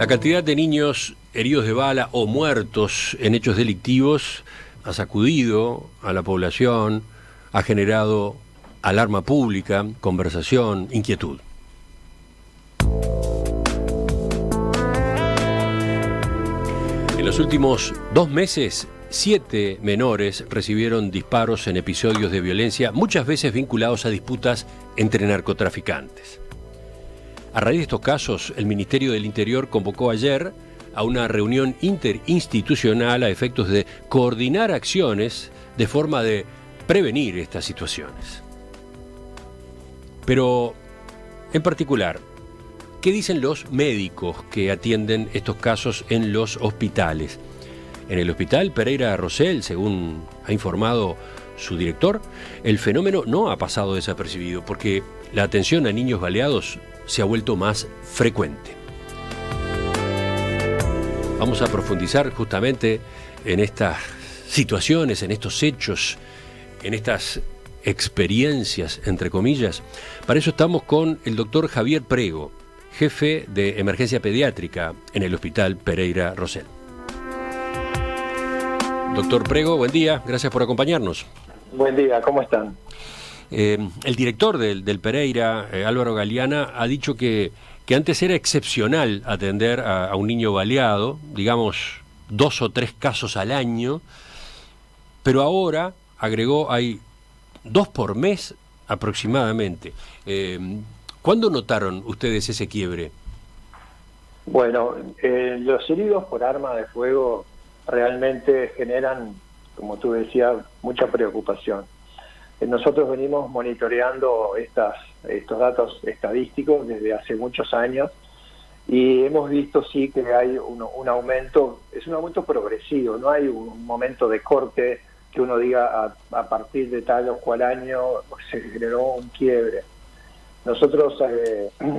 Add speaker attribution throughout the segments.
Speaker 1: cantidad de niños heridos de bala o muertos en hechos delictivos ha sacudido a la población, ha generado alarma pública, conversación, inquietud. En los últimos 2 meses, 7 menores recibieron disparos en episodios de violencia, muchas veces vinculados a disputas entre narcotraficantes. A raíz de estos casos, el Ministerio del Interior convocó ayer a una reunión interinstitucional a efectos de coordinar acciones de forma de prevenir estas situaciones. Pero, en particular, ¿qué dicen los médicos que atienden estos casos en los hospitales? En el Hospital Pereira Rosell, según ha informado su director, el fenómeno no ha pasado desapercibido porque la atención a niños baleados se ha vuelto más frecuente. Vamos a profundizar justamente en estas situaciones, en estos hechos, en estas experiencias, entre comillas. Para eso estamos con el doctor Javier Prego, jefe de emergencia pediátrica en el Hospital Pereira Rosell. Doctor Prego, buen día, gracias por acompañarnos.
Speaker 2: Buen día, ¿cómo están?
Speaker 1: El director del Pereira, Álvaro Galeana, ha dicho que antes era excepcional atender a un niño baleado, digamos 2 o 3 casos al año, pero ahora, agregó, hay 2 por mes aproximadamente. ¿Cuándo notaron ustedes ese quiebre?
Speaker 2: Bueno, los heridos por arma de fuego realmente generan, como tú decías, mucha preocupación. Nosotros venimos monitoreando estos datos estadísticos desde hace muchos años y hemos visto sí que hay un aumento, es un aumento progresivo, no hay un momento de corte que uno diga a partir de tal o cual año se generó un quiebre. Nosotros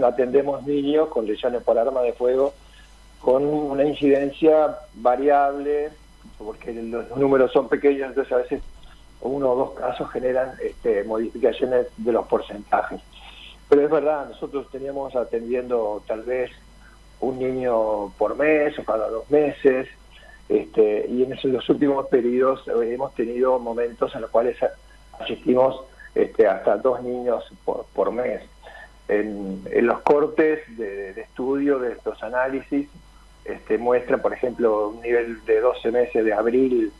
Speaker 2: atendemos niños con lesiones por arma de fuego con una incidencia variable, porque los números son pequeños, entonces a veces 1 o 2 casos generan modificaciones de los porcentajes. Pero es verdad, nosotros teníamos atendiendo tal vez un niño por mes o cada 2 meses, y en los últimos periodos hemos tenido momentos en los cuales asistimos hasta 2 niños por mes. En los cortes de estudio de estos análisis muestran, por ejemplo, un nivel de 12 meses de abril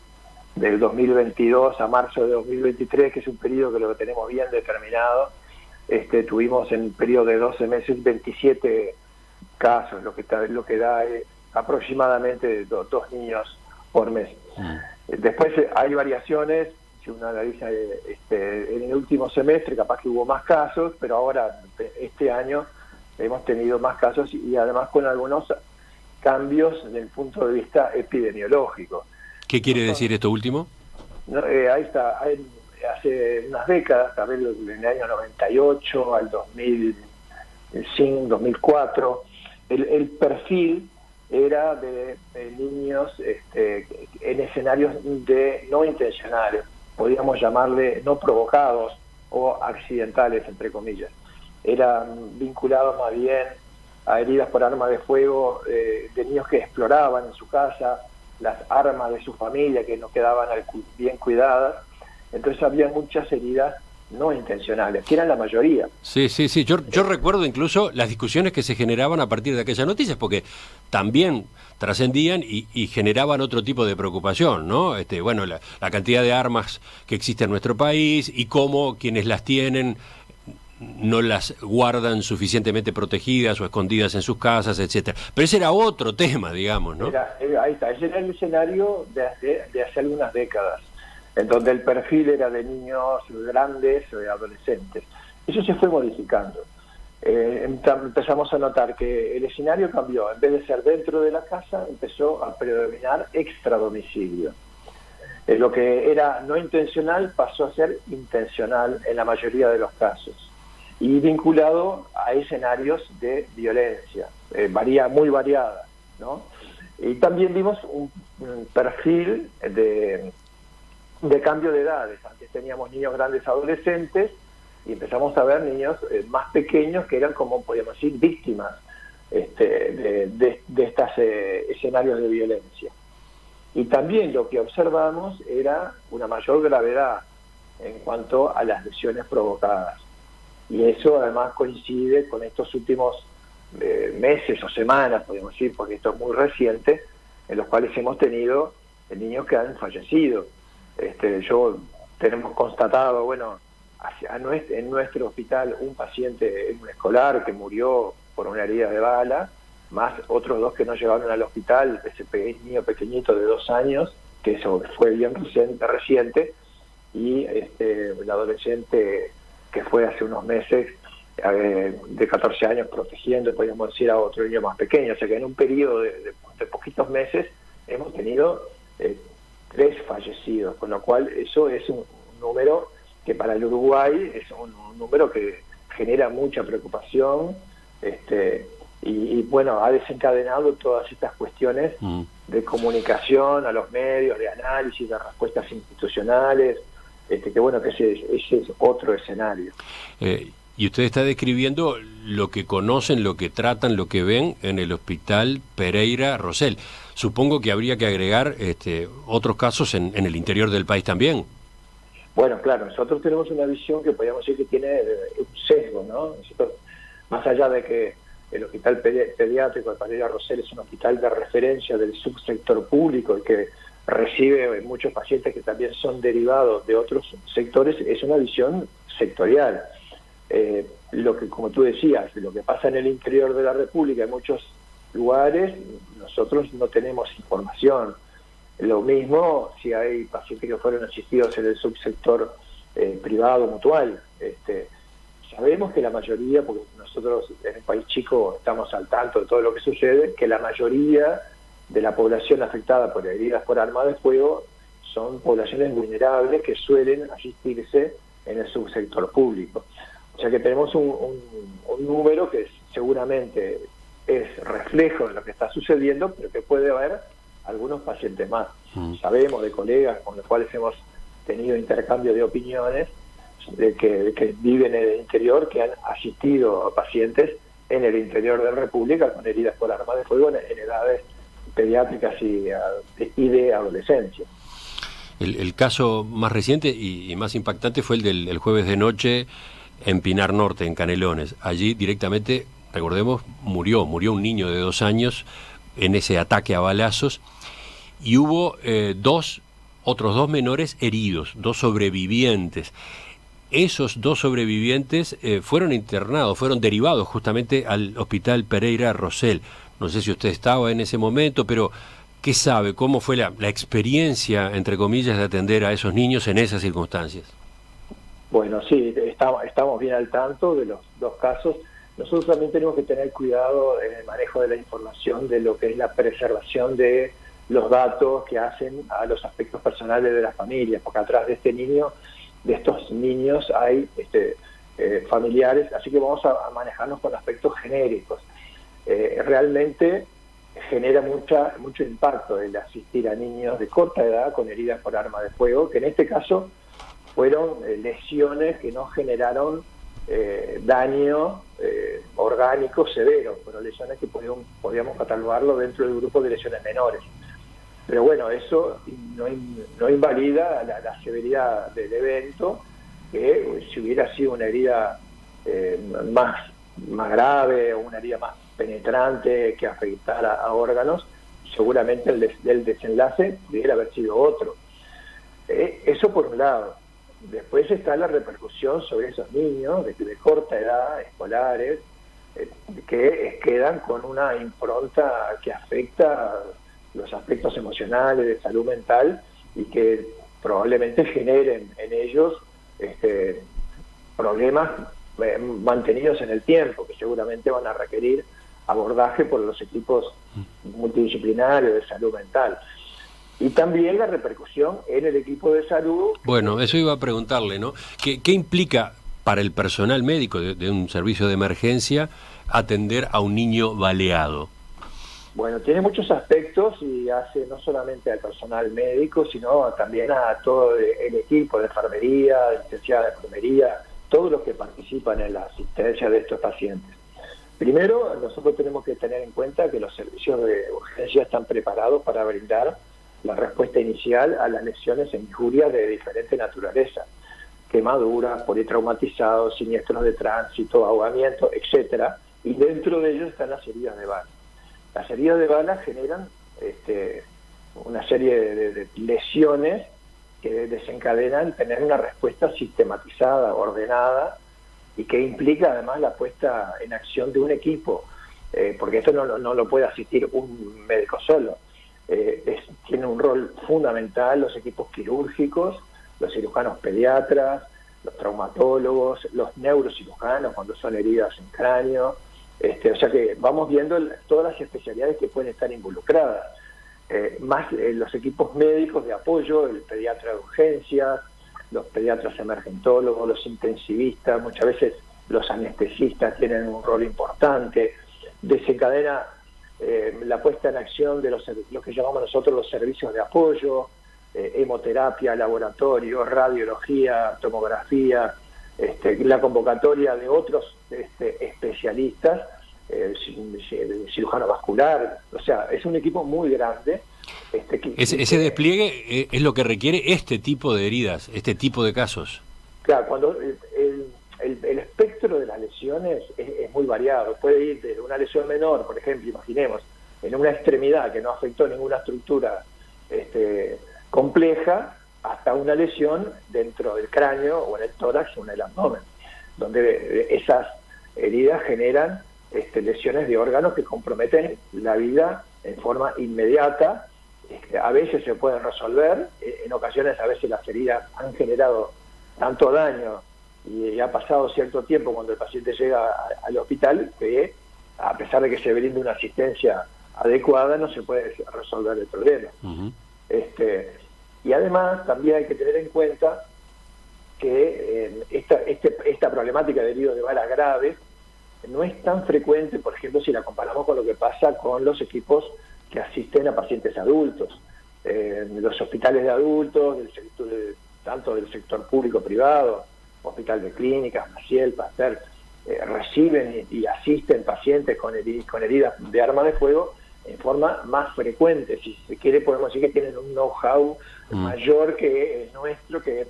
Speaker 2: del 2022 a marzo de 2023, que es un periodo que lo tenemos bien determinado. Tuvimos en el periodo de 12 meses 27 casos, lo que da aproximadamente 2 niños por mes. Después hay variaciones, si uno analiza en el último semestre capaz que hubo más casos, pero ahora este año hemos tenido más casos y además con algunos cambios desde el punto de vista epidemiológico.
Speaker 1: ¿Qué quiere decir esto último?
Speaker 2: Ahí está, hace unas décadas, tal vez en el año 98 al 2005, 2004, el perfil era de niños en escenarios no intencionales, podríamos llamarle no provocados o accidentales, entre comillas. Eran vinculados más bien a heridas por arma de fuego de niños que exploraban en su casa las armas de su familia que no quedaban bien cuidadas. Entonces había muchas heridas no intencionales, que eran la mayoría.
Speaker 1: Sí. Yo recuerdo incluso las discusiones que se generaban a partir de aquellas noticias, porque también trascendían y generaban otro tipo de preocupación, ¿no? La cantidad de armas que existe en nuestro país y cómo quienes las tienen no las guardan suficientemente protegidas o escondidas en sus casas, etcétera. Pero ese era otro tema, digamos, ¿no?
Speaker 2: Ahí está, ese era el escenario de hace algunas décadas, en donde el perfil era de niños grandes o de adolescentes. Eso se fue modificando. Empezamos a notar que el escenario cambió. En vez de ser dentro de la casa, empezó a predominar extradomicilio. Lo que era no intencional pasó a ser intencional en la mayoría de los casos, y vinculado a escenarios de violencia, muy variada, ¿no? Y también vimos un perfil de cambio de edades. Antes teníamos niños grandes adolescentes y empezamos a ver niños más pequeños que eran, como podríamos decir, víctimas de estos escenarios de violencia. Y también lo que observamos era una mayor gravedad en cuanto a las lesiones provocadas. Y eso además coincide con estos últimos meses o semanas, podemos decir, porque esto es muy reciente, en los cuales hemos tenido niños que han fallecido. Tenemos constatado, bueno, en nuestro hospital un paciente, un escolar que murió por una herida de bala, más otros 2 que no llegaron al hospital, ese niño pequeñito de 2 años, que eso fue bien reciente, y el adolescente que fue hace unos meses de 14 años protegiendo, podríamos decir, a otro niño más pequeño. O sea que en un periodo de poquitos meses hemos tenido 3 fallecidos, con lo cual eso es un número que para el Uruguay es un número que genera mucha preocupación, y bueno, ha desencadenado todas estas cuestiones de comunicación a los medios, de análisis, de respuestas institucionales, que bueno, que ese es otro escenario.
Speaker 1: Y usted está describiendo lo que conocen, lo que tratan, lo que ven en el Hospital Pereira Rosell. Supongo que habría que agregar otros casos en el interior del país también.
Speaker 2: Bueno, claro, nosotros tenemos una visión que podríamos decir que tiene un sesgo, ¿no? Nosotros, más allá de que el Hospital Pediátrico de Pereira Rosell es un hospital de referencia del subsector público y que recibe muchos pacientes que también son derivados de otros sectores, es una visión sectorial. Lo que, como tú decías, lo que pasa en el interior de la República, en muchos lugares, nosotros no tenemos información. Lo mismo si hay pacientes que fueron asistidos en el subsector privado, mutual. Sabemos que la mayoría, porque nosotros en un país chico estamos al tanto de todo lo que sucede, que la mayoría de la población afectada por heridas por arma de fuego son poblaciones vulnerables que suelen asistirse en el subsector público. O sea que tenemos un número que seguramente es reflejo de lo que está sucediendo, pero que puede haber algunos pacientes más. Sabemos de colegas con los cuales hemos tenido intercambio de opiniones de que viven en el interior, que han asistido a pacientes en el interior de la República con heridas por arma de fuego en edades pediátricas y de adolescencia.
Speaker 1: El caso más reciente y más impactante fue el del jueves de noche en Pinar Norte, en Canelones. Allí directamente, recordemos, murió un niño de 2 años en ese ataque a balazos, y hubo otros 2 menores heridos, 2 sobrevivientes. Esos 2 sobrevivientes fueron internados, fueron derivados justamente al Hospital Pereira Rosell. No sé si usted estaba en ese momento, pero ¿qué sabe? ¿Cómo fue la experiencia, entre comillas, de atender a esos niños en esas circunstancias?
Speaker 2: Bueno, sí, estamos bien al tanto de los 2 casos. Nosotros también tenemos que tener cuidado en el manejo de la información, de lo que es la preservación de los datos que hacen a los aspectos personales de las familias, porque atrás de de estos niños hay familiares, así que vamos a manejarnos con aspectos genéricos. Realmente genera mucho impacto el asistir a niños de corta edad con heridas por arma de fuego, que en este caso fueron lesiones que no generaron daño orgánico severo, pero lesiones que podíamos catalogarlo dentro del grupo de lesiones menores. Pero bueno, eso no invalida la severidad del evento, que si hubiera sido una herida más grave o una herida más penetrante que afectara a órganos, seguramente el desenlace debiera haber sido otro. Eso por un lado. Después está la repercusión sobre esos niños de corta edad, escolares, que quedan con una impronta que afecta los aspectos emocionales, de salud mental, y que probablemente generen en ellos problemas mantenidos en el tiempo, que seguramente van a requerir abordaje por los equipos multidisciplinarios de salud mental. Y también la repercusión en el equipo de salud.
Speaker 1: Bueno, eso iba a preguntarle, ¿no? ¿Qué implica para el personal médico de un servicio de emergencia atender a un niño baleado?
Speaker 2: Bueno, tiene muchos aspectos y hace no solamente al personal médico, sino también a todo el equipo de enfermería, licenciada de enfermería, todos los que participan en la asistencia de estos pacientes. Primero, nosotros tenemos que tener en cuenta que los servicios de urgencia están preparados para brindar la respuesta inicial a las lesiones e injurias de diferente naturaleza, quemaduras, politraumatizados, siniestros de tránsito, ahogamiento, etcétera, y dentro de ellos están las heridas de bala. Las heridas de bala generan una serie de lesiones que desencadenan tener una respuesta sistematizada, ordenada, y que implica además la puesta en acción de un equipo, porque esto no lo puede asistir un médico solo. Tiene un rol fundamental los equipos quirúrgicos, los cirujanos pediatras, los traumatólogos, los neurocirujanos cuando son heridas en cráneo. O sea que vamos viendo todas las especialidades que pueden estar involucradas, más los equipos médicos de apoyo, el pediatra de urgencias, los pediatras emergentólogos, los intensivistas, muchas veces los anestesistas tienen un rol importante. Desencadena la puesta en acción de lo que llamamos nosotros los servicios de apoyo, hemoterapia, laboratorio, radiología, tomografía, la convocatoria de otros especialistas, cirujano vascular. O sea, es un equipo muy grande.
Speaker 1: Ese despliegue es lo que requiere este tipo de heridas, este tipo de casos.
Speaker 2: Claro, cuando el espectro de las lesiones es muy variado. Puede ir desde una lesión menor, por ejemplo, imaginemos, en una extremidad que no afectó ninguna estructura compleja, hasta una lesión dentro del cráneo o en el tórax o en el abdomen, donde esas heridas generan lesiones de órganos que comprometen la vida en forma inmediata. A veces se pueden resolver, en ocasiones a veces las heridas han generado tanto daño y ha pasado cierto tiempo cuando el paciente llega al hospital que a pesar de que se brinde una asistencia adecuada no se puede resolver el problema.
Speaker 1: Uh-huh.
Speaker 2: Y además también hay que tener en cuenta que esta problemática de heridos de bala graves no es tan frecuente, por ejemplo, si la comparamos con lo que pasa con los equipos que asisten a pacientes adultos. Los hospitales de adultos, tanto del sector público-privado, Hospital de Clínicas, Maciel, Pasteur, reciben y asisten pacientes con heridas de arma de fuego en forma más frecuente. Si se quiere, podemos decir que tienen un know-how mayor que el nuestro, que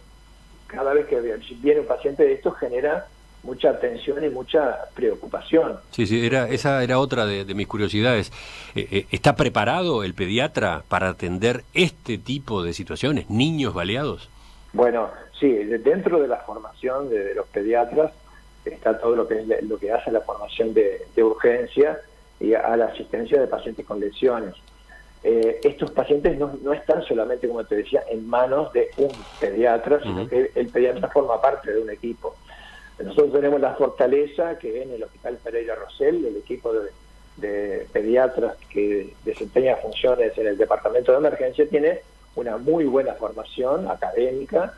Speaker 2: cada vez que viene un paciente de estos genera mucha atención y mucha preocupación.
Speaker 1: Sí, esa era otra de mis curiosidades. ¿Está preparado el pediatra para atender este tipo de situaciones, niños baleados?
Speaker 2: Bueno, sí, dentro de la formación de los pediatras está todo lo que hace la formación de urgencia y a la asistencia de pacientes con lesiones. Estos pacientes no están solamente, como te decía, en manos de un pediatra, sino que el pediatra forma parte de un equipo. Nosotros tenemos la fortaleza que en el Hospital Pereira Rosell, el equipo de pediatras que desempeña funciones en el departamento de emergencia, tiene una muy buena formación académica.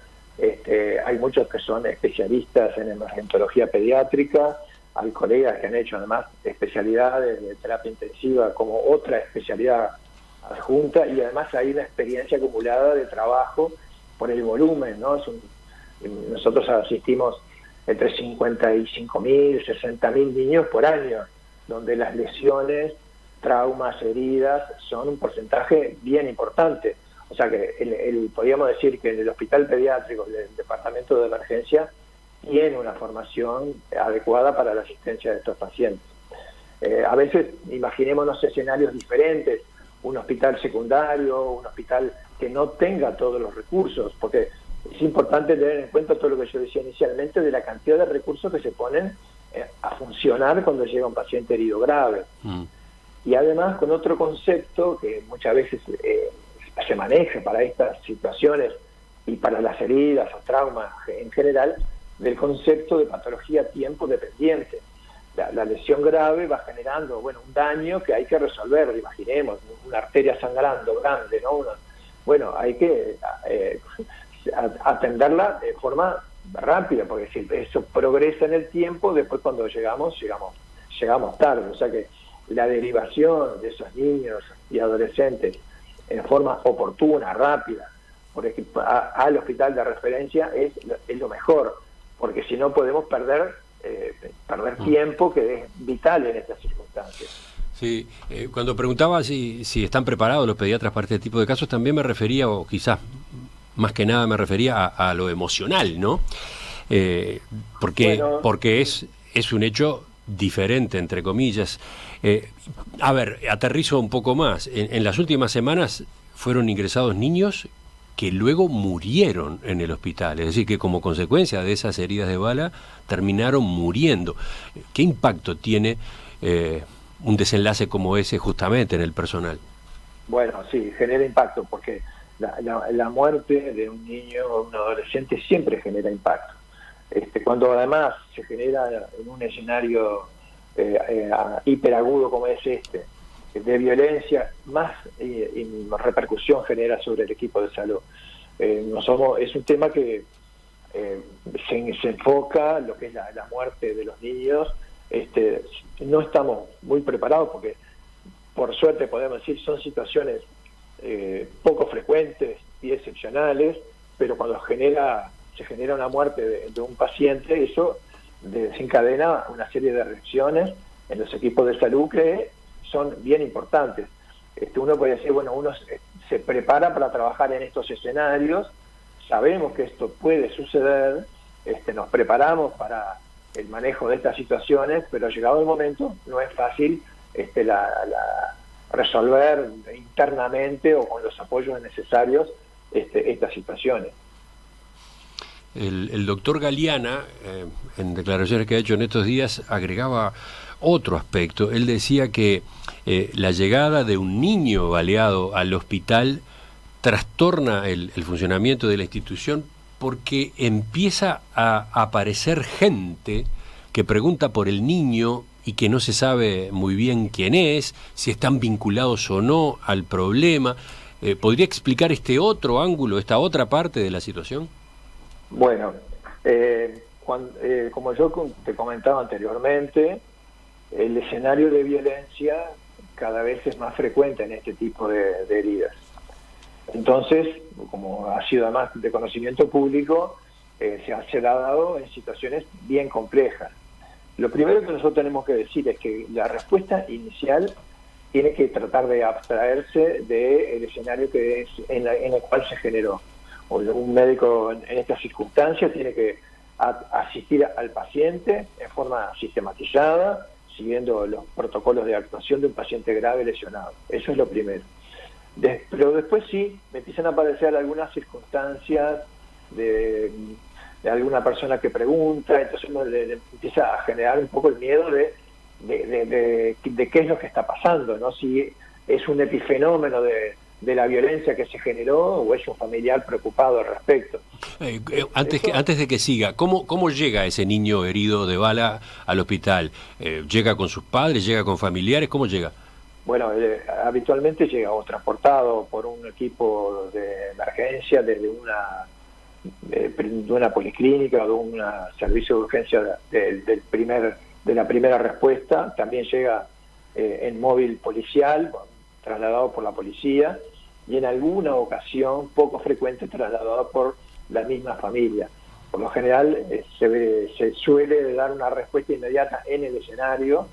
Speaker 2: Hay muchos que son especialistas en emergentología pediátrica, hay colegas que han hecho además especialidades de terapia intensiva como otra especialidad adjunta, y además hay una experiencia acumulada de trabajo por el volumen, ¿no? Nosotros asistimos entre 55.000, 60.000 niños por año, donde las lesiones, traumas, heridas son un porcentaje bien importante. O sea que podríamos decir que en el hospital pediátrico, el departamento de emergencia, tiene una formación adecuada para la asistencia de estos pacientes. A veces imaginémonos escenarios diferentes, un hospital secundario, un hospital que no tenga todos los recursos, porque es importante tener en cuenta todo lo que yo decía inicialmente de la cantidad de recursos que se ponen a funcionar cuando llega un paciente herido grave. Y además con otro concepto que muchas veces se maneja para estas situaciones y para las heridas o traumas en general, del concepto de patología tiempo dependiente. La lesión grave va generando un daño que hay que resolver. Imaginemos una arteria sangrando grande, ¿no? Hay que atenderla de forma rápida, porque si eso progresa en el tiempo, después cuando llegamos tarde. O sea que la derivación de esos niños y adolescentes en forma oportuna, rápida, por ejemplo, al hospital de referencia es lo mejor, porque si no podemos perder perder tiempo, que es vital en estas circunstancias.
Speaker 1: Sí, cuando preguntaba si están preparados los pediatras para este tipo de casos, también me refería, o quizás más que nada me refería a lo emocional, ¿no? Porque es un hecho diferente, entre comillas. A ver, aterrizo un poco más. En las últimas semanas fueron ingresados niños que luego murieron en el hospital, es decir, que como consecuencia de esas heridas de bala terminaron muriendo. ¿Qué impacto tiene un desenlace como ese justamente en el personal?
Speaker 2: Bueno, sí, genera impacto, porque la muerte de un niño o un adolescente siempre genera impacto. Cuando además se genera en un escenario hiperagudo como es de violencia, más repercusión genera sobre el equipo de salud. Es un tema que se enfoca lo que es la muerte de los niños. No estamos muy preparados porque, por suerte podemos decir, son situaciones poco frecuentes y excepcionales, pero cuando se genera una muerte de un paciente, eso desencadena una serie de reacciones en los equipos de salud que son bien importantes. Uno puede decir, bueno, uno se prepara para trabajar en estos escenarios, sabemos que esto puede suceder, nos preparamos para el manejo de estas situaciones, pero llegado el momento no es fácil resolver internamente o con los apoyos necesarios estas situaciones.
Speaker 1: El doctor Galeana, en declaraciones que ha hecho en estos días, agregaba otro aspecto. Él decía que la llegada de un niño baleado al hospital trastorna el funcionamiento de la institución porque empieza a aparecer gente que pregunta por el niño y que no se sabe muy bien quién es, si están vinculados o no al problema. ¿Podría explicar este otro ángulo, esta otra parte de la situación?
Speaker 2: Bueno, como yo te comentaba anteriormente, el escenario de violencia cada vez es más frecuente en este tipo de heridas. Entonces, como ha sido además de conocimiento público, se ha dado en situaciones bien complejas. Lo primero que nosotros tenemos que decir es que la respuesta inicial tiene que tratar de abstraerse del escenario que es en el cual se generó. Un médico en estas circunstancias tiene que asistir al paciente en forma sistematizada, siguiendo los protocolos de actuación de un paciente grave lesionado. Eso es lo primero. Pero después sí, me empiezan a aparecer algunas circunstancias de alguna persona que pregunta, entonces uno le empieza a generar un poco el miedo de qué es lo que está pasando, ¿no? Si es un epifenómeno de la violencia que se generó o es un familiar preocupado al respecto.
Speaker 1: Antes de que siga, ¿cómo llega ese niño herido de bala al hospital? ¿Llega con sus padres? ¿Llega con familiares? ¿Cómo llega?
Speaker 2: Bueno, habitualmente llega o transportado por un equipo de emergencia desde una policlínica o de un servicio de urgencia de la primera respuesta. También llega en móvil policial, trasladado por la policía, y en alguna ocasión, poco frecuente, trasladado por la misma familia. Por lo general se suele dar una respuesta inmediata en el escenario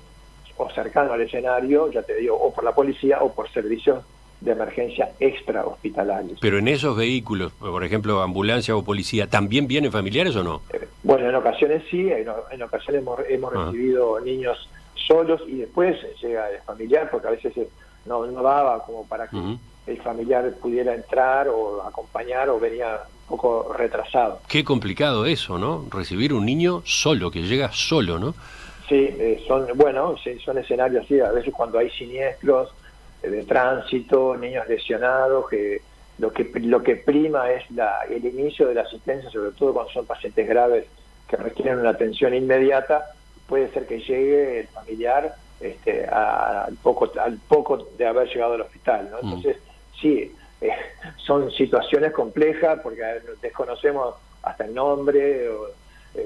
Speaker 2: o cercano al escenario, ya te digo, o por la policía o por servicios de emergencia extra hospitalarios.
Speaker 1: Pero en esos vehículos, por ejemplo, ambulancia o policía, ¿también vienen familiares o no?
Speaker 2: Bueno, en ocasiones sí, en ocasiones hemos recibido niños solos y después llega el familiar, porque a veces no daba como para que el familiar pudiera entrar o acompañar, o venía un poco retrasado.
Speaker 1: Qué complicado eso, ¿no? Recibir un niño solo, que llega solo, ¿no?
Speaker 2: Sí, son escenarios así, a veces cuando hay siniestros de tránsito, niños lesionados, que lo que prima es el inicio de la asistencia, sobre todo cuando son pacientes graves que requieren una atención inmediata. Puede ser que llegue el familiar al poco de haber llegado al hospital, ¿no? Entonces, sí, son situaciones complejas porque desconocemos hasta el nombre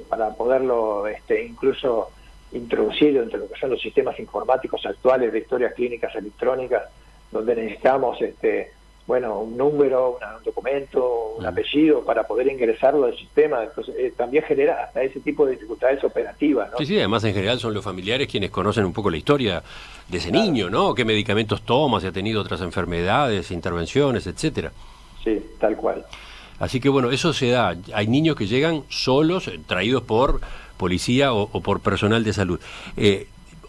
Speaker 2: para poderlo incluso introducir entre lo que son los sistemas informáticos actuales de historias clínicas electrónicas, donde necesitamos bueno, un número, un documento, un apellido para poder ingresarlo al sistema. Entonces también genera hasta ese tipo de dificultades operativas, ¿no?
Speaker 1: Sí, sí, además en general son los familiares quienes conocen un poco la historia de ese
Speaker 2: Claro.
Speaker 1: niño, ¿no? Qué medicamentos toma, si ha tenido otras enfermedades, intervenciones, etcétera.
Speaker 2: Sí, tal cual.
Speaker 1: Así que bueno, eso se da. Hay niños que llegan solos, traídos por policía o por personal de salud.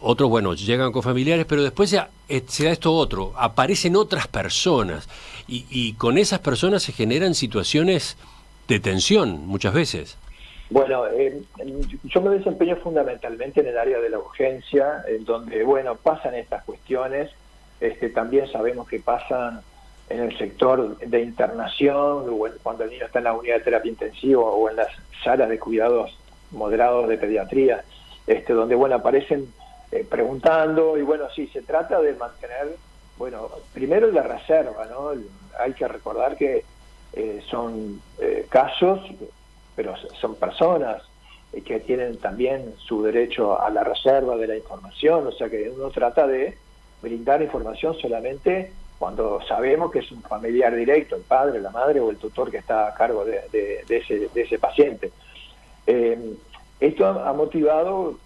Speaker 1: Otros, bueno, llegan con familiares, pero después ya se da esto otro. Aparecen otras personas y con esas personas se generan situaciones de tensión muchas veces.
Speaker 2: Bueno, yo me desempeño fundamentalmente en el área de la urgencia, en donde, bueno, pasan estas cuestiones. También sabemos que pasan en el sector de internación, o cuando el niño está en la unidad de terapia intensiva o en las salas de cuidados moderados de pediatría, donde, bueno, aparecen preguntando, y bueno, sí, se trata de mantener, bueno, primero la reserva, ¿no? Hay que recordar que son casos, pero son personas que tienen también su derecho a la reserva de la información, o sea que uno trata de brindar información solamente cuando sabemos que es un familiar directo, el padre, la madre o el tutor que está a cargo de ese paciente. Esto ha motivado,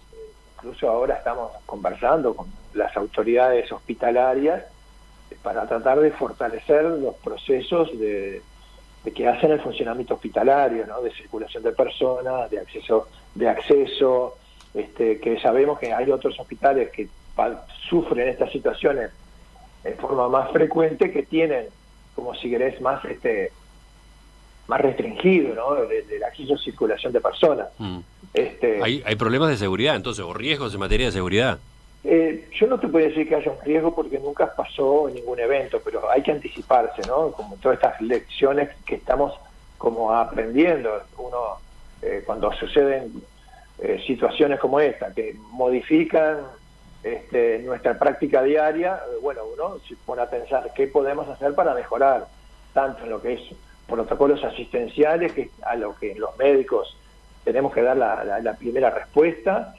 Speaker 2: incluso ahora estamos conversando con las autoridades hospitalarias para tratar de fortalecer los procesos de que hacen el funcionamiento hospitalario, ¿no? De circulación de personas, de acceso, que sabemos que hay otros hospitales que sufren estas situaciones en forma más frecuente, que tienen, como si querés, más restringido, ¿no? Del acceso a circulación de personas.
Speaker 1: Hay problemas de seguridad, entonces, o riesgos en materia de seguridad.
Speaker 2: Yo no te puedo decir que haya un riesgo porque nunca pasó en ningún evento, pero hay que anticiparse, ¿no? Como todas estas lecciones que estamos como aprendiendo. Uno, cuando suceden situaciones como esta, que modifican nuestra práctica diaria, bueno, uno se pone a pensar qué podemos hacer para mejorar, tanto en lo que es protocolos asistenciales, que a lo que los médicos tenemos que dar la primera respuesta,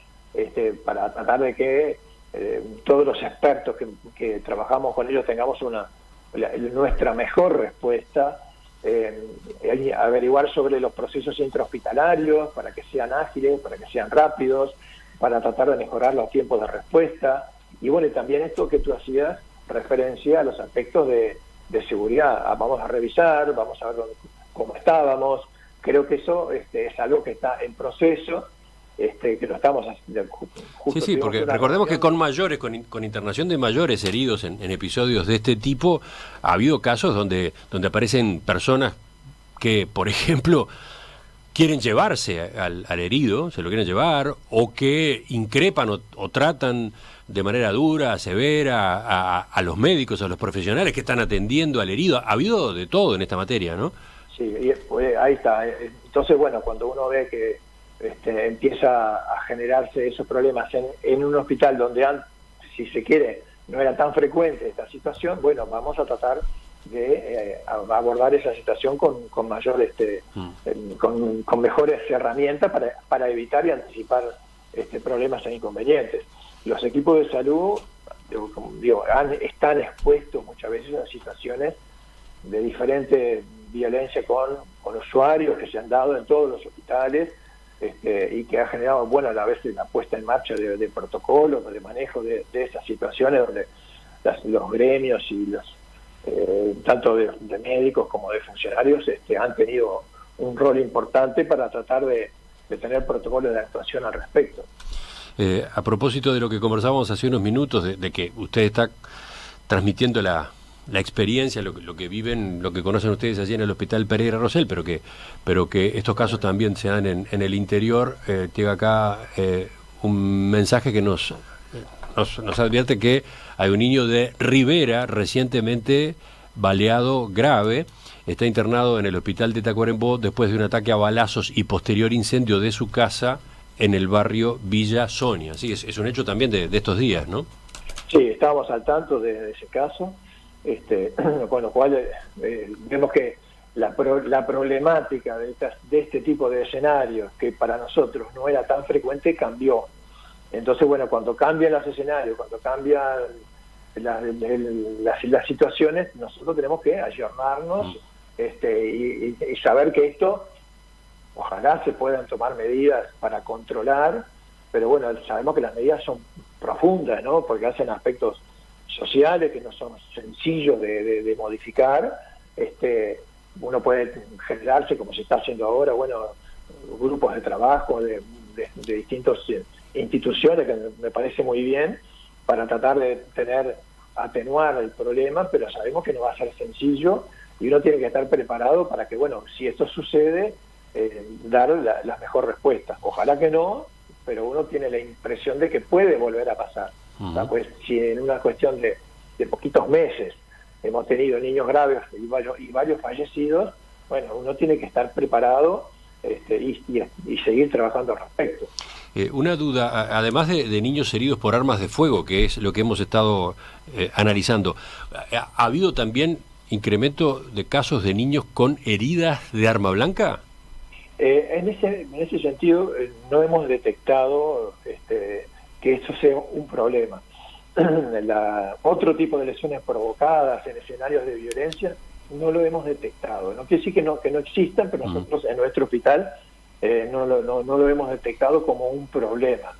Speaker 2: para tratar de que todos los expertos que trabajamos con ellos tengamos nuestra mejor respuesta, averiguar sobre los procesos intrahospitalarios para que sean ágiles, para que sean rápidos, para tratar de mejorar los tiempos de respuesta. Y bueno, y también esto que tú hacías referencia a los aspectos de seguridad. Vamos a revisar, vamos a ver cómo estábamos. Creo que eso es algo que está en proceso, que lo estamos haciendo.
Speaker 1: Sí, porque recordemos que con mayores, con internación de mayores heridos en episodios de este tipo, ha habido casos donde aparecen personas que, por ejemplo, quieren llevarse al herido, se lo quieren llevar, o que increpan o tratan de manera dura, severa, a los médicos, a los profesionales que están atendiendo al herido. Ha habido de todo en esta materia, ¿no?
Speaker 2: Sí, ahí está. Entonces, bueno, cuando uno ve que empieza a generarse esos problemas en un hospital donde antes, si se quiere, no era tan frecuente esta situación, bueno, vamos a tratar de abordar esa situación con mayor con mejores herramientas para evitar y anticipar problemas e inconvenientes. Los equipos de salud, como digo, están expuestos muchas veces a situaciones de diferente violencia con usuarios que se han dado en todos los hospitales, y que ha generado, bueno, a la vez la puesta en marcha de protocolos, de manejo de esas situaciones donde los gremios y los tanto de médicos como de funcionarios han tenido un rol importante para tratar de tener protocolos de actuación al respecto.
Speaker 1: A propósito de lo que conversábamos hace unos minutos, de que usted está transmitiendo la experiencia, lo que viven, lo que conocen ustedes allí en el Hospital Pereira Rosell, pero que estos casos también se dan en el interior. Llega acá un mensaje que nos advierte que hay un niño de Rivera recientemente baleado grave, está internado en el hospital de Tacuarembó después de un ataque a balazos y posterior incendio de su casa en el barrio Villa Sonia. Sí, es un hecho también de estos días, ¿no?
Speaker 2: Sí, estábamos al tanto de ese caso, con lo cual vemos que la problemática de este tipo de escenarios, que para nosotros no era tan frecuente, cambió. Entonces, bueno, cuando cambian los escenarios, cuando cambian las situaciones, nosotros tenemos que ayornarnos y saber que esto, ojalá se puedan tomar medidas para controlar, pero bueno, sabemos que las medidas son profundas, ¿no? Porque hacen aspectos sociales que no son sencillos de modificar. Uno puede generarse, como se está haciendo ahora, bueno, grupos de trabajo de distintas instituciones, que me parece muy bien, para tratar de atenuar el problema, pero sabemos que no va a ser sencillo y uno tiene que estar preparado para que, bueno, si esto sucede, dar la mejor respuesta. Ojalá que no, pero uno tiene la impresión de que puede volver a pasar. O sea, pues, si en una cuestión de poquitos meses hemos tenido niños graves y varios fallecidos, bueno, uno tiene que estar preparado y seguir trabajando al respecto.
Speaker 1: Una duda, además de niños heridos por armas de fuego, que es lo que hemos estado analizando, ¿ha habido también incremento de casos de niños con heridas de arma blanca?
Speaker 2: En ese sentido, no hemos detectado que eso sea un problema. Otro tipo de lesiones provocadas en escenarios de violencia no lo hemos detectado. No quiere decir que no existan, pero nosotros en nuestro hospital no lo hemos detectado como un problema.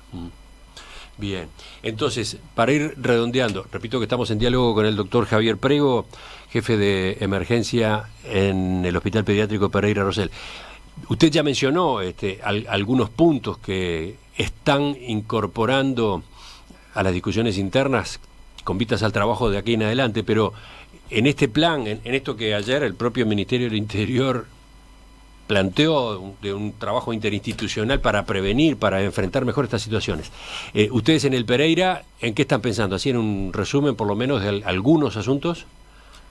Speaker 1: Bien, entonces, para ir redondeando, repito que estamos en diálogo con el doctor Javier Prego, jefe de emergencia en el Hospital Pediátrico Pereira Rosell. Usted ya mencionó algunos puntos que están incorporando a las discusiones internas con vistas al trabajo de aquí en adelante, pero en este plan, en esto que ayer el propio Ministerio del Interior planteó de un trabajo interinstitucional para prevenir, para enfrentar mejor estas situaciones. Ustedes en el Pereira, ¿en qué están pensando? ¿Así en un resumen por lo menos de algunos asuntos?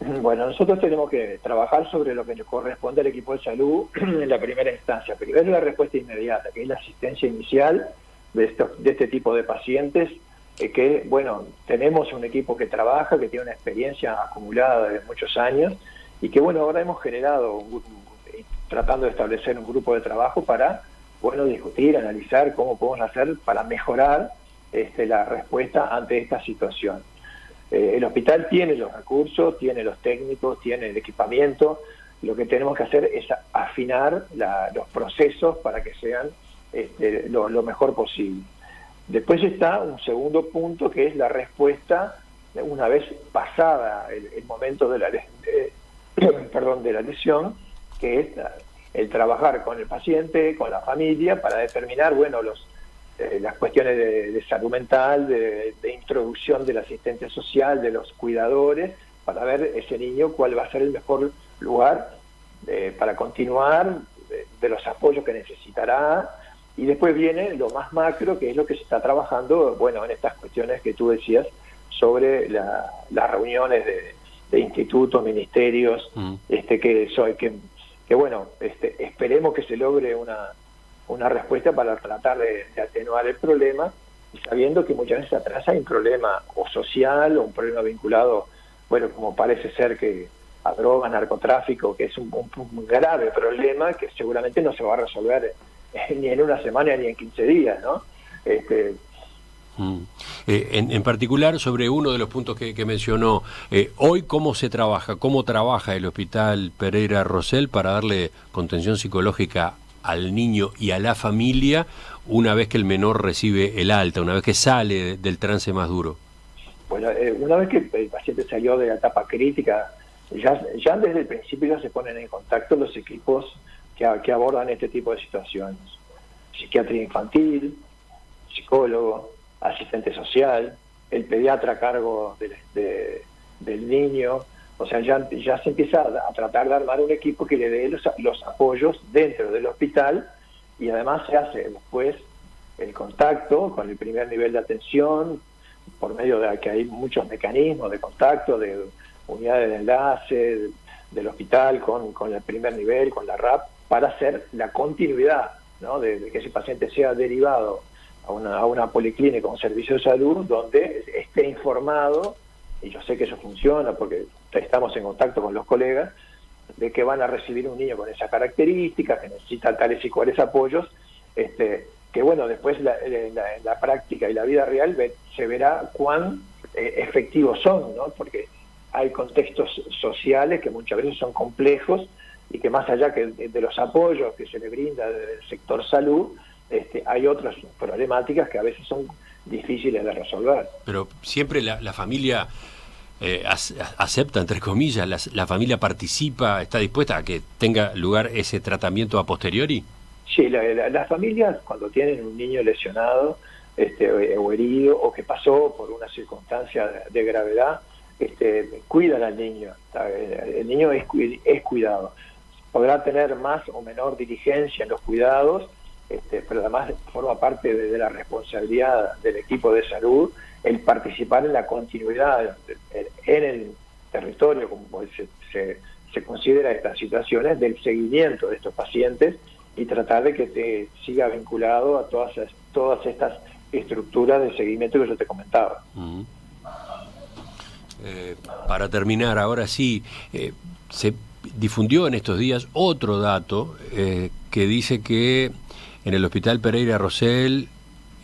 Speaker 2: Bueno, nosotros tenemos que trabajar sobre lo que le corresponde al equipo de salud en la primera instancia. Primero la respuesta inmediata, que es la asistencia inicial de este tipo de pacientes, que, bueno, tenemos un equipo que trabaja, que tiene una experiencia acumulada de muchos años, y que, bueno, ahora hemos generado, tratando de establecer un grupo de trabajo para, bueno, discutir, analizar cómo podemos hacer para mejorar la respuesta ante esta situación. El hospital tiene los recursos, tiene los técnicos, tiene el equipamiento. Lo que tenemos que hacer es afinar los procesos para que sean lo mejor posible. Después está un segundo punto, que es la respuesta una vez pasada el momento de la lesión, que es el trabajar con el paciente, con la familia, para determinar, bueno, las cuestiones de salud mental, de introducción del asistente social, de los cuidadores, para ver ese niño cuál va a ser el mejor lugar para continuar, de los apoyos que necesitará. Y después viene lo más macro, que es lo que se está trabajando, bueno, en estas cuestiones que tú decías, sobre las reuniones de institutos, ministerios, que bueno, esperemos que se logre una respuesta para tratar de atenuar el problema, y sabiendo que muchas veces atrás hay un problema o social o un problema vinculado, bueno, como parece ser que a droga, narcotráfico, que es un grave problema que seguramente no se va a resolver ni en una semana ni en 15 días, ¿no?
Speaker 1: En particular, sobre uno de los puntos que mencionó, hoy cómo trabaja el Hospital Pereira Rosell para darle contención psicológica al niño y a la familia una vez que el menor recibe el alta, una vez que sale del trance más duro.
Speaker 2: Bueno, una vez que el paciente salió de la etapa crítica, ya desde el principio ya se ponen en contacto los equipos que abordan este tipo de situaciones. Psiquiatría infantil, psicólogo, asistente social, el pediatra a cargo del niño. O sea, ya se empieza a tratar de armar un equipo que le dé los apoyos dentro del hospital, y además se hace después el contacto con el primer nivel de atención, por medio de que hay muchos mecanismos de contacto, de unidades de enlace del hospital con el primer nivel, con la RAP, para hacer la continuidad, ¿no? de que ese paciente sea derivado a una policlínica o un servicio de salud donde esté informado, y yo sé que eso funciona porque estamos en contacto con los colegas, de que van a recibir un niño con esas características, que necesita tales y cuales apoyos, que bueno, después en la práctica y la vida real se verá cuán efectivos son, ¿no? Porque hay contextos sociales que muchas veces son complejos y que más allá que de los apoyos que se le brinda del sector salud, hay otras problemáticas que a veces son difíciles de resolver.
Speaker 1: Pero siempre la familia acepta, entre comillas, la familia participa, está dispuesta a que tenga lugar ese tratamiento a posteriori.
Speaker 2: Sí, las familias cuando tienen un niño lesionado o herido o que pasó por una circunstancia de gravedad, cuidan al niño. El niño es cuidado. Podrá tener más o menor diligencia en los cuidados, pero además forma parte de la responsabilidad del equipo de salud el participar en la continuidad en el territorio, como se considera estas situaciones, del seguimiento de estos pacientes y tratar de que te siga vinculado a todas estas estructuras de seguimiento que yo te comentaba.
Speaker 1: Para terminar, ahora sí, se difundió en estos días otro dato que dice que en el Hospital Pereira Rosell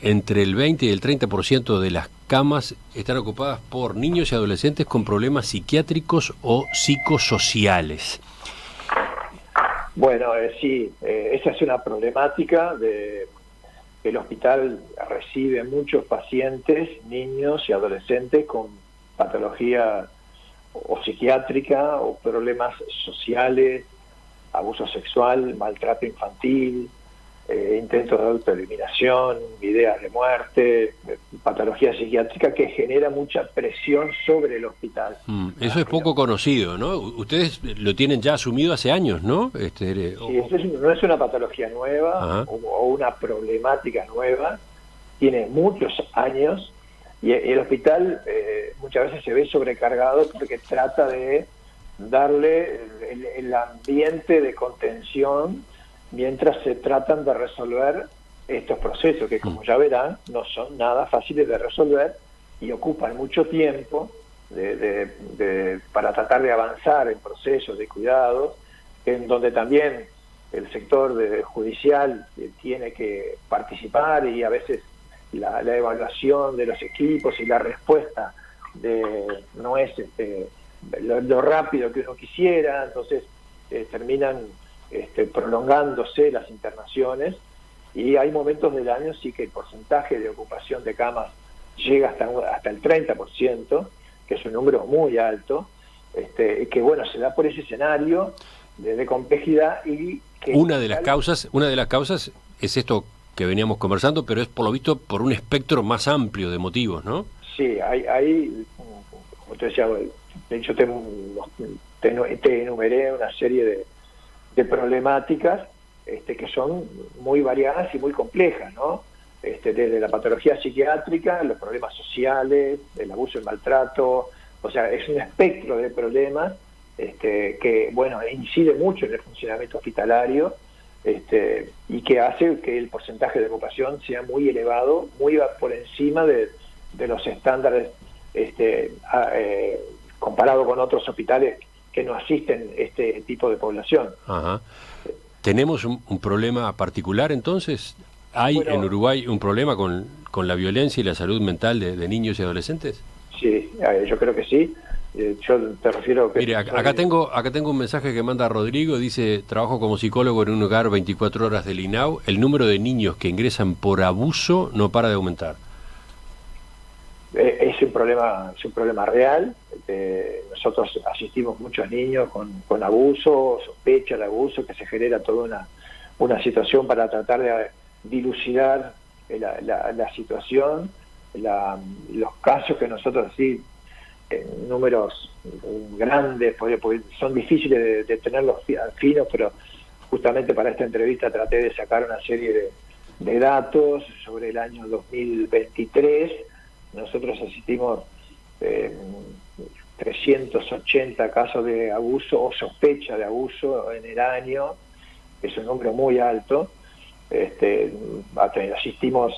Speaker 1: entre el 20 y el 30% de las camas están ocupadas por niños y adolescentes con problemas psiquiátricos o psicosociales.
Speaker 2: Bueno, sí, esa es una problemática el hospital recibe muchos pacientes, niños y adolescentes con patología o psiquiátrica o problemas sociales, abuso sexual, maltrato infantil, intentos de autoeliminación, ideas de muerte, patología psiquiátrica que genera mucha presión sobre el hospital.
Speaker 1: Eso es poco conocido, ¿no? Ustedes lo tienen ya asumido hace años, ¿no?
Speaker 2: Sí, no es una patología nueva o una problemática nueva, tiene muchos años y el hospital muchas veces se ve sobrecargado porque trata de darle el ambiente de contención mientras se tratan de resolver estos procesos que, como ya verán, no son nada fáciles de resolver y ocupan mucho tiempo para tratar de avanzar en procesos de cuidado, en donde también el sector judicial tiene que participar y a veces la evaluación de los equipos y la respuesta no es lo rápido que uno quisiera, entonces terminan prolongándose las internaciones y hay momentos del año sí que el porcentaje de ocupación de camas llega hasta el 30%, que es un número muy alto, que bueno, se da por ese escenario de complejidad y que
Speaker 1: una de las causas es esto que veníamos conversando, pero es por lo visto por un espectro más amplio de motivos, ¿no?
Speaker 2: Sí, hay como te decía, de hecho te enumeré una serie de problemáticas que son muy variadas y muy complejas, ¿no? Desde la patología psiquiátrica, los problemas sociales, el abuso y el maltrato, o sea, es un espectro de problemas que, bueno, incide mucho en el funcionamiento hospitalario y que hace que el porcentaje de ocupación sea muy elevado, muy por encima de los estándares comparado con otros hospitales que no asisten este tipo de población.
Speaker 1: Ajá. ¿Tenemos un problema particular entonces? ¿Hay en Uruguay un problema con la violencia y la salud mental de niños y adolescentes?
Speaker 2: Sí, yo creo que sí. Yo te refiero que...
Speaker 1: Mire, acá tengo un mensaje que manda Rodrigo, dice: trabajo como psicólogo en un hogar 24 horas del INAU, el número de niños que ingresan por abuso no para de aumentar.
Speaker 2: Es un problema real. Nosotros asistimos muchos niños con abuso, sospecha de abuso, que se genera toda una situación para tratar de dilucidar la situación, los casos que nosotros sí, en números grandes, porque son difíciles de tenerlos finos, pero justamente para esta entrevista traté de sacar una serie de datos sobre el año 2023. Nosotros asistimos 380 casos de abuso o sospecha de abuso en el año, es un número muy alto. Asistimos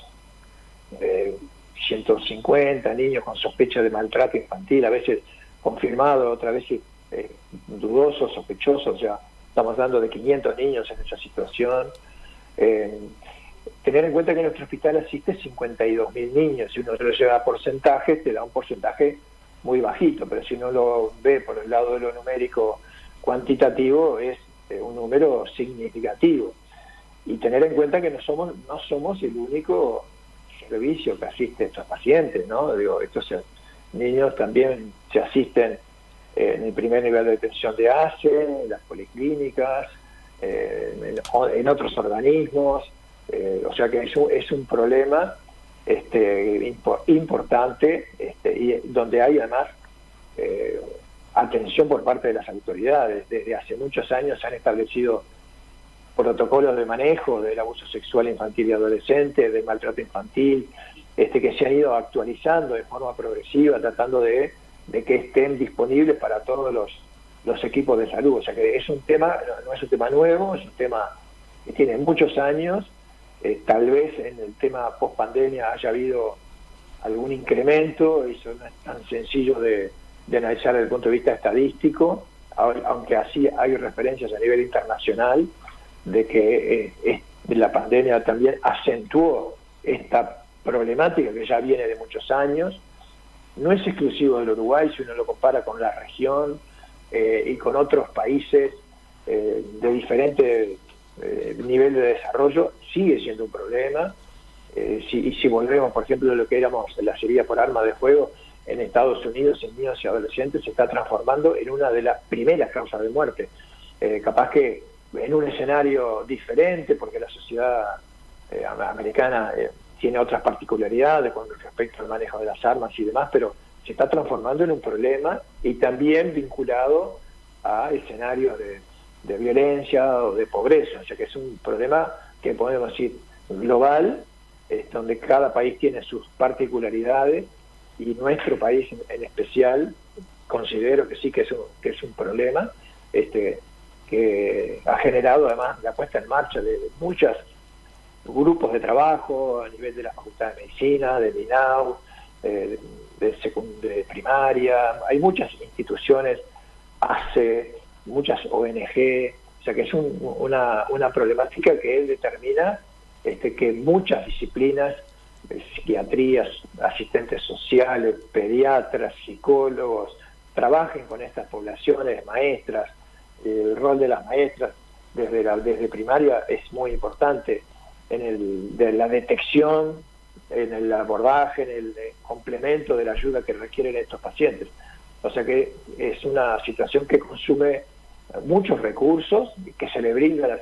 Speaker 2: 150 niños con sospecha de maltrato infantil, a veces confirmado, otras veces dudosos, sospechosos, ya estamos hablando de 500 niños en esa situación. tener en cuenta que en nuestro hospital asiste 52.000 niños. Si uno se lo lleva a porcentajes, te da un porcentaje muy bajito, pero si uno lo ve por el lado de lo numérico cuantitativo, es un número significativo. Y tener en cuenta que no somos el único servicio que asiste a estos pacientes, ¿no? Digo, estos niños también se asisten en el primer nivel de detención de ACE, en las policlínicas, en otros organismos, o sea que es un problema importante, y donde hay además atención por parte de las autoridades. Desde hace muchos años se han establecido protocolos de manejo del abuso sexual infantil y adolescente, del maltrato infantil, que se han ido actualizando de forma progresiva, tratando de que estén disponibles para todos los equipos de salud. O sea que es un tema, no es un tema nuevo, es un tema que tiene muchos años. Tal vez en el tema post-pandemia haya habido algún incremento, eso no es tan sencillo de analizar desde el punto de vista estadístico, aunque así hay referencias a nivel internacional de que la pandemia también acentuó esta problemática que ya viene de muchos años. No es exclusivo del Uruguay, si uno lo compara con la región y con otros países de diferente nivel de desarrollo, sigue siendo un problema. Si volvemos, por ejemplo, a lo que éramos la herida por arma de fuego, en Estados Unidos, en niños y adolescentes, se está transformando en una de las primeras causas de muerte. Capaz que en un escenario diferente, porque la sociedad americana tiene otras particularidades con respecto al manejo de las armas y demás, pero se está transformando en un problema y también vinculado a escenarios de violencia o de pobreza. O sea que es un problema que podemos decir global, donde cada país tiene sus particularidades, y nuestro país en especial considero que sí que es un problema que ha generado además la puesta en marcha de muchos grupos de trabajo a nivel de la Facultad de Medicina, del INAU, de primaria. Hay muchas instituciones, ACE, muchas ONG, o sea que es una problemática que determina que muchas disciplinas, psiquiatrías, asistentes sociales, pediatras, psicólogos, trabajen con estas poblaciones, maestras. El rol de las maestras desde primaria es muy importante de la detección, en el abordaje, en el complemento de la ayuda que requieren estos pacientes. O sea que es una situación que consume muchos recursos y que se le brinda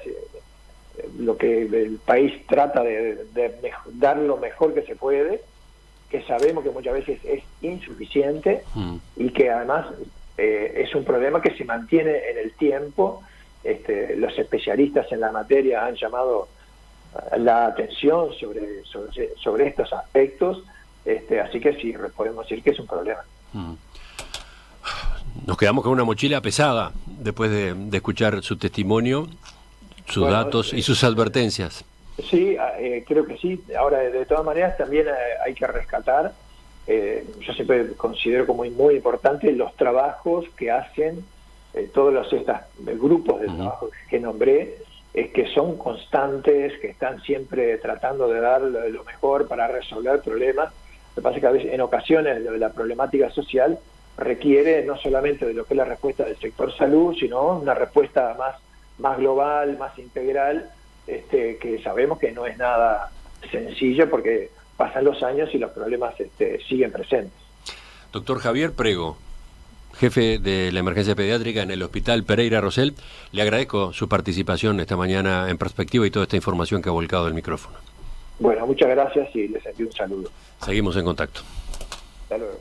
Speaker 2: lo que el país trata de dar lo mejor que se puede, que sabemos que muchas veces es insuficiente y que además es un problema que se mantiene en el tiempo. Los especialistas en la materia han llamado la atención sobre estos aspectos, así que sí, podemos decir que es un problema.
Speaker 1: Nos quedamos con una mochila pesada después de escuchar su testimonio, sus datos y sus advertencias.
Speaker 2: Sí, creo que sí. Ahora, de todas maneras, también hay que rescatar, yo siempre considero como muy importante los trabajos que hacen todos estos grupos de trabajo que nombré, que son constantes, que están siempre tratando de dar lo mejor para resolver problemas. Lo que pasa es que a veces, en ocasiones, la problemática social requiere no solamente de lo que es la respuesta del sector salud, sino una respuesta más global, más integral, que sabemos que no es nada sencillo porque pasan los años y los problemas siguen presentes.
Speaker 1: Doctor Javier Prego, jefe de la emergencia pediátrica en el Hospital Pereira Rosell, le agradezco su participación esta mañana en Perspectiva y toda esta información que ha volcado el micrófono.
Speaker 2: Bueno, muchas gracias y les envío un saludo.
Speaker 1: Seguimos en contacto.
Speaker 2: Hasta luego.